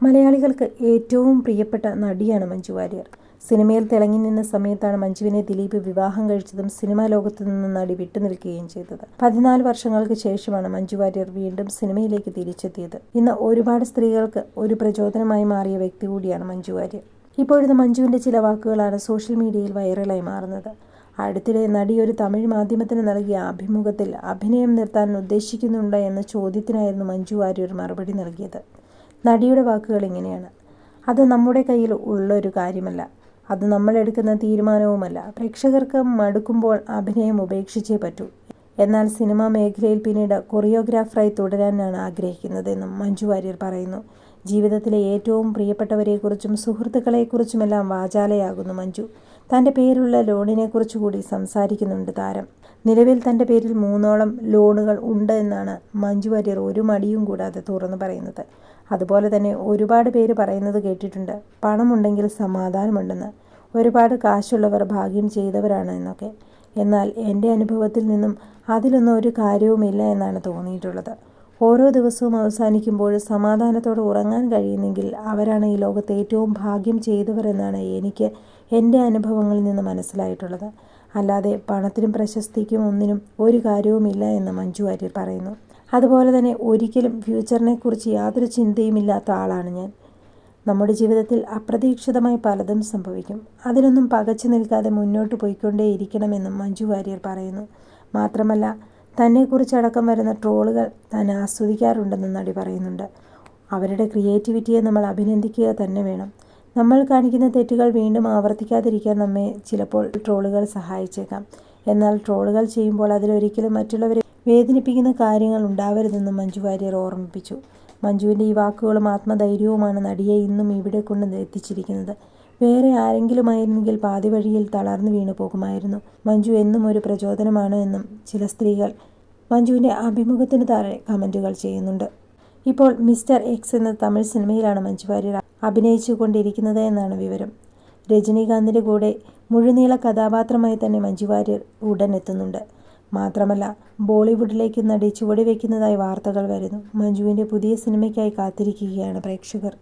മലയാളികൾക്ക് ഏറ്റവും പ്രിയപ്പെട്ട നടിയാണ് മഞ്ജു വാര്യർ. സിനിമയിൽ തിളങ്ങി നിന്ന സമയത്താണ് മഞ്ജുവിനെ ദിലീപ് വിവാഹം കഴിച്ചതും സിനിമാ ലോകത്തു നിന്ന് നടി വിട്ടുനിൽക്കുകയും ചെയ്തത്. 14 വർഷങ്ങൾക്ക് ശേഷമാണ് മഞ്ജു വാര്യർ വീണ്ടും സിനിമയിലേക്ക് തിരിച്ചെത്തിയത്. ഇന്ന് ഒരുപാട് സ്ത്രീകൾക്ക് ഒരു പ്രചോദനമായി മാറിയ വ്യക്തി കൂടിയാണ് മഞ്ജു വാര്യർ. ഇപ്പോഴത്തെ മഞ്ജുവിൻ്റെ ചില വാക്കുകളാണ് സോഷ്യൽ മീഡിയയിൽ വൈറലായി മാറുന്നത്. അടുത്തിടെ നടി ഒരു തമിഴ് മാധ്യമത്തിന് നൽകിയ അഭിമുഖത്തിൽ അഭിനയം നിർത്താൻ ഉദ്ദേശിക്കുന്നുണ്ടോ എന്ന ചോദ്യത്തിനായിരുന്നു മഞ്ജു വാര്യർ മറുപടി നൽകിയത്. നടിയുടെ വാക്കുകൾ ഇങ്ങനെയാണ്: അത് നമ്മുടെ കയ്യിൽ ഉള്ളൊരു കാര്യമല്ല, അത് നമ്മൾ എടുക്കുന്ന തീരുമാനവുമല്ല. പ്രേക്ഷകർക്ക് മടുക്കുമ്പോൾ അഭിനയം ഉപേക്ഷിച്ചേ പറ്റൂ. എന്നാൽ സിനിമാ മേഖലയിൽ പിന്നീട് കൊറിയോഗ്രാഫറായി തുടരാനാണ് ആഗ്രഹിക്കുന്നതെന്നും മഞ്ജു വാര്യർ പറയുന്നു. ജീവിതത്തിലെ ഏറ്റവും പ്രിയപ്പെട്ടവരെക്കുറിച്ചും സുഹൃത്തുക്കളെക്കുറിച്ചുമെല്ലാം വാചാലയാകുന്നു മഞ്ജു. തൻ്റെ പേരുള്ള ലോണിനെക്കുറിച്ച് കൂടി സംസാരിക്കുന്നുണ്ട് താരം. നിലവിൽ തൻ്റെ പേരിൽ 3ഓളം ലോണുകൾ ഉണ്ട് എന്നാണ് മഞ്ജു വാര്യർ ഒരു മടിയും കൂടാതെ തുറന്നു പറയുന്നത്. അതുപോലെ തന്നെ ഒരുപാട് പേര് പറയുന്നത് കേട്ടിട്ടുണ്ട്, പണമുണ്ടെങ്കിൽ സമാധാനമുണ്ടെന്ന്, ഒരുപാട് കാശുള്ളവർ ഭാഗ്യം ചെയ്തവരാണ് എന്നൊക്കെ. എന്നാൽ എൻ്റെ അനുഭവത്തിൽ നിന്നും അതിലൊന്നും ഒരു കാര്യവുമില്ല എന്നാണ് തോന്നിയിട്ടുള്ളത്. ഓരോ ദിവസവും അവസാനിക്കുമ്പോൾ സമാധാനത്തോടെ ഉറങ്ങാൻ കഴിയുന്നെങ്കിൽ അവരാണ് ഈ ലോകത്ത് ഏറ്റവും ഭാഗ്യം ചെയ്തവർ എന്നാണ് എനിക്ക് എൻ്റെ അനുഭവങ്ങളിൽ നിന്ന് മനസ്സിലായിട്ടുള്ളത്. അല്ലാതെ പണത്തിനും പ്രശസ്തിക്കും ഒന്നിനും ഒരു കാര്യവുമില്ല എന്ന് മഞ്ജു വാര്യർ പറയുന്നു. അതുപോലെ തന്നെ ഒരിക്കലും ഫ്യൂച്ചറിനെക്കുറിച്ച് യാതൊരു ചിന്തയുമില്ലാത്ത ആളാണ് ഞാൻ. നമ്മുടെ ജീവിതത്തിൽ അപ്രതീക്ഷിതമായി പലതും സംഭവിക്കും. അതിലൊന്നും പകച്ചു നിൽക്കാതെ മുന്നോട്ട് പോയിക്കൊണ്ടേയിരിക്കണമെന്നും മഞ്ജു വാര്യർ പറയുന്നു. മാത്രമല്ല, തന്നെക്കുറിച്ചടക്കം വരുന്ന ട്രോളുകൾ താൻ ആസ്വദിക്കാറുണ്ടെന്നും നടി പറയുന്നുണ്ട്. അവരുടെ ക്രിയേറ്റിവിറ്റിയെ നമ്മൾ അഭിനന്ദിക്കുക തന്നെ വേണം. നമ്മൾ കാണിക്കുന്ന തെറ്റുകൾ വീണ്ടും ആവർത്തിക്കാതിരിക്കാൻ നമ്മെ ചിലപ്പോൾ ട്രോളുകൾ സഹായിച്ചേക്കാം. എന്നാൽ ട്രോളുകൾ ചെയ്യുമ്പോൾ അതിലൊരിക്കലും മറ്റുള്ളവരെ വേദനിപ്പിക്കുന്ന കാര്യങ്ങൾ ഉണ്ടാവരുതെന്നും മഞ്ജു വാര്യർ ഓർമ്മിപ്പിച്ചു. മഞ്ജുവിൻ്റെ ഈ വാക്കുകളും ആത്മധൈര്യവുമാണ് നടിയെ ഇന്നും ഇവിടെ കൊണ്ട് എത്തിച്ചിരിക്കുന്നത്. വേറെ ആരെങ്കിലുമായിരുന്നെങ്കിൽ പാതി വഴിയിൽ തളർന്നു വീണു പോകുമായിരുന്നു. മഞ്ജു എന്നും ഒരു പ്രചോദനമാണ് എന്നും ചില സ്ത്രീകൾ മഞ്ജുവിൻ്റെ അഭിമുഖത്തിന് താഴെ കമൻറ്റുകൾ ചെയ്യുന്നുണ്ട്. ഇപ്പോൾ മിസ്റ്റർ എക്സ് എന്ന തമിഴ് സിനിമയിലാണ് മഞ്ജു വാര്യർ അഭിനയിച്ചു കൊണ്ടിരിക്കുന്നത് എന്നാണ് വിവരം. രജനീകാന്തിൻ്റെ കൂടെ മുഴുനീള കഥാപാത്രമായി തന്നെ മഞ്ജു വാര്യർ ഉടൻ എത്തുന്നുണ്ട്. മാത്രമല്ല, ബോളിവുഡിലേക്ക് നടി ചുവടുവെക്കുന്നതായി വാർത്തകൾ വരുന്നു. മഞ്ജുവിൻ്റെ പുതിയ സിനിമയ്ക്കായി കാത്തിരിക്കുകയാണ് പ്രേക്ഷകർ.